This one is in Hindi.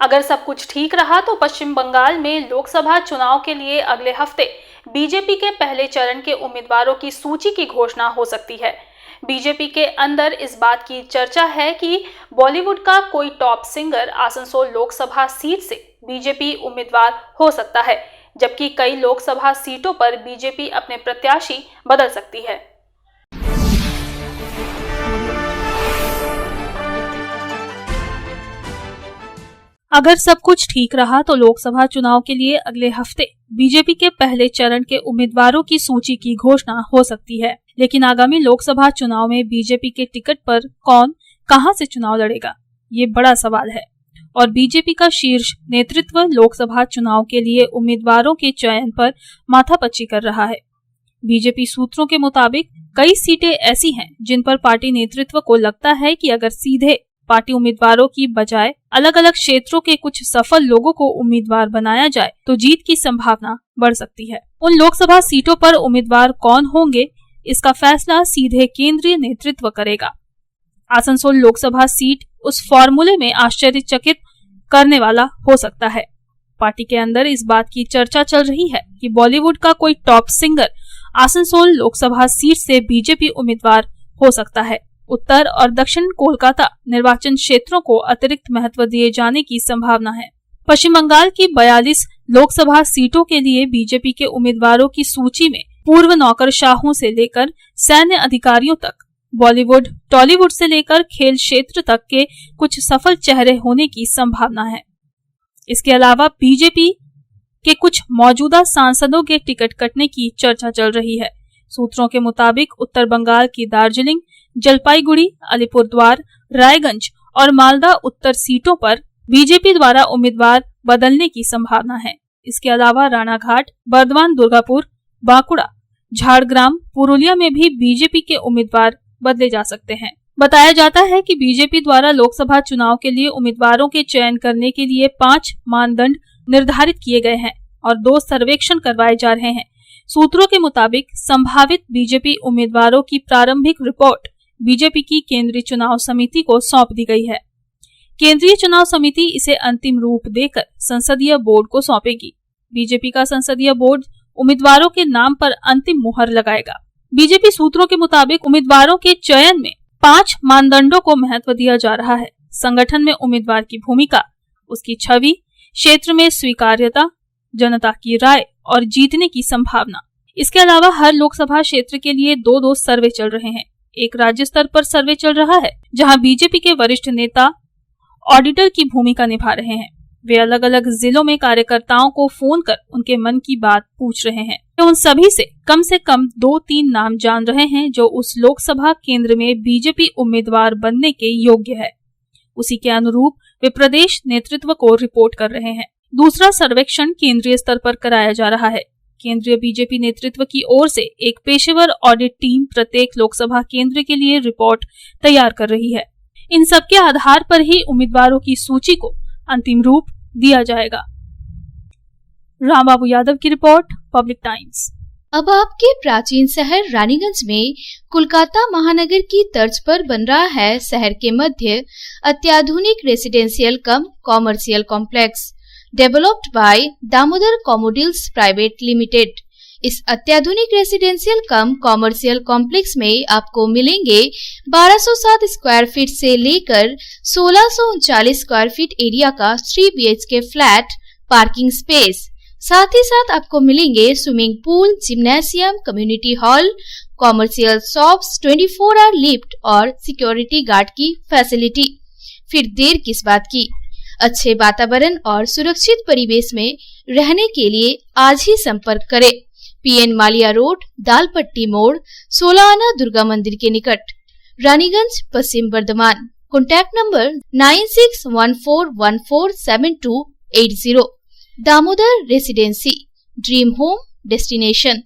अगर सब कुछ ठीक रहा तो पश्चिम बंगाल में लोकसभा चुनाव के लिए अगले हफ्ते बीजेपी के पहले चरण के उम्मीदवारों की सूची की घोषणा हो सकती है। बीजेपी के अंदर इस बात की चर्चा है कि बॉलीवुड का कोई top singer Asansol Lok Sabha seat से बीजेपी उम्मीदवार हो सकता है, जबकि कई लोकसभा सीटों पर बीजेपी अपने प्रत्याशी बदल सकती है। अगर सब कुछ ठीक रहा तो लोकसभा चुनाव के लिए अगले हफ्ते बीजेपी के पहले चरण के उम्मीदवारों की सूची की घोषणा हो सकती है। लेकिन आगामी लोकसभा चुनाव में बीजेपी के टिकट पर कौन कहां से चुनाव लड़ेगा, ये बड़ा सवाल है और बीजेपी का शीर्ष नेतृत्व लोकसभा चुनाव के लिए उम्मीदवारों के चयन पर माथापच्ची कर रहा है। बीजेपी सूत्रों के मुताबिक कई सीटें ऐसी हैं जिन पर पार्टी नेतृत्व को लगता है कि अगर सीधे पार्टी उम्मीदवारों की बजाय अलग अलग क्षेत्रों के कुछ सफल लोगों को उम्मीदवार बनाया जाए तो जीत की संभावना बढ़ सकती है। उन लोकसभा सीटों पर उम्मीदवार कौन होंगे, इसका फैसला सीधे केंद्रीय नेतृत्व करेगा। आसनसोल लोकसभा सीट उस फॉर्मूले में आश्चर्यचकित करने वाला हो सकता है। पार्टी के अंदर इस बात की चर्चा चल रही है कि बॉलीवुड का कोई top singer Asansol Lok Sabha seat से बीजेपी उम्मीदवार हो सकता है। उत्तर और दक्षिण कोलकाता निर्वाचन क्षेत्रों को अतिरिक्त महत्व दिए जाने की संभावना है। पश्चिम बंगाल की 42 लोकसभा सीटों के लिए बीजेपी के उम्मीदवारों की सूची में पूर्व नौकरशाहों से लेकर सैन्य अधिकारियों तक, बॉलीवुड, टॉलीवुड से लेकर खेल क्षेत्र तक के कुछ सफल चेहरे होने की संभावना है। इसके अलावा बीजेपी के कुछ मौजूदा सांसदों के टिकट कटने की चर्चा चल रही है। सूत्रों के मुताबिक उत्तर बंगाल की दार्जिलिंग, जलपाईगुड़ी, अलीपुरद्वार, रायगंज और मालदा उत्तर सीटों पर बीजेपी द्वारा उम्मीदवार बदलने की संभावना है। इसके अलावा रानाघाट, बर्दवान, दुर्गापुर, बांकुड़ा, झाड़ग्राम, पुरुलिया में भी बीजेपी के उम्मीदवार बदले जा सकते हैं। बताया जाता है कि बीजेपी द्वारा लोकसभा चुनाव के लिए उम्मीदवारों के चयन करने के लिए 5 मानदंड निर्धारित किए गए हैं और 2 सर्वेक्षण करवाए जा रहे हैं। सूत्रों के मुताबिक संभावित बीजेपी उम्मीदवारों की प्रारंभिक रिपोर्ट बीजेपी की केंद्रीय चुनाव समिति को सौंप दी गई है। केंद्रीय चुनाव समिति इसे अंतिम रूप देकर संसदीय बोर्ड को सौंपेगी। बीजेपी का संसदीय बोर्ड उम्मीदवारों के नाम पर अंतिम मुहर लगाएगा। बीजेपी सूत्रों के मुताबिक उम्मीदवारों के चयन में 5 मानदंडों को महत्व दिया जा रहा है। संगठन में उम्मीदवार की भूमिका, उसकी छवि, क्षेत्र में स्वीकार्यता, जनता की राय और जीतने की संभावना। इसके अलावा हर लोकसभा क्षेत्र के लिए 2 सर्वे चल रहे हैं। एक राज्य स्तर पर सर्वे चल रहा है जहां बीजेपी के वरिष्ठ नेता ऑडिटर की भूमिका निभा रहे हैं। वे अलग अलग जिलों में कार्यकर्ताओं को फोन कर उनके मन की बात पूछ रहे हैं। वे उन सभी से कम 2-3 नाम जान रहे हैं जो उस लोकसभा केंद्र में बीजेपी उम्मीदवार बनने के योग्य है। उसी के अनुरूप वे प्रदेश नेतृत्व को रिपोर्ट कर रहे हैं। दूसरा सर्वेक्षण केंद्रीय स्तर पर कराया जा रहा है। केंद्रीय बीजेपी नेतृत्व की ओर से एक पेशेवर ऑडिट टीम प्रत्येक लोकसभा केंद्र के लिए रिपोर्ट तैयार कर रही है। इन सब के आधार पर ही उम्मीदवारों की सूची को अंतिम रूप दिया जाएगा। रामबाबू यादव की रिपोर्ट, पब्लिक टाइम्स। अब आपके प्राचीन शहर रानीगंज में कोलकाता महानगर की तर्ज पर बन रहा है शहर के मध्य अत्याधुनिक residential cum commercial complex developed by Damodar कॉमोडिल्स प्राइवेट लिमिटेड। इस अत्याधुनिक रेसिडेंशियल कम कॉमर्शियल कॉम्प्लेक्स में आपको मिलेंगे 1207 स्क्वायर फीट से लेकर 1639 स्क्वायर फीट एरिया का 3 BHK फ्लैट, पार्किंग स्पेस। साथ ही साथ आपको मिलेंगे swimming pool, gymnasium, community hall, commercial shops, 24 hour lift और सिक्योरिटी गार्ड की फैसिलिटी। फिर देर किस बात की, अच्छे वातावरण और सुरक्षित परिवेश में रहने के लिए आज ही संपर्क करें। PN मालिया रोड, दालपट्टी मोड़, 16 आना दुर्गा मंदिर के निकट, Raniganj, Paschim Bardhaman. Contact number 9614147280। Damodar residency, dream home destination.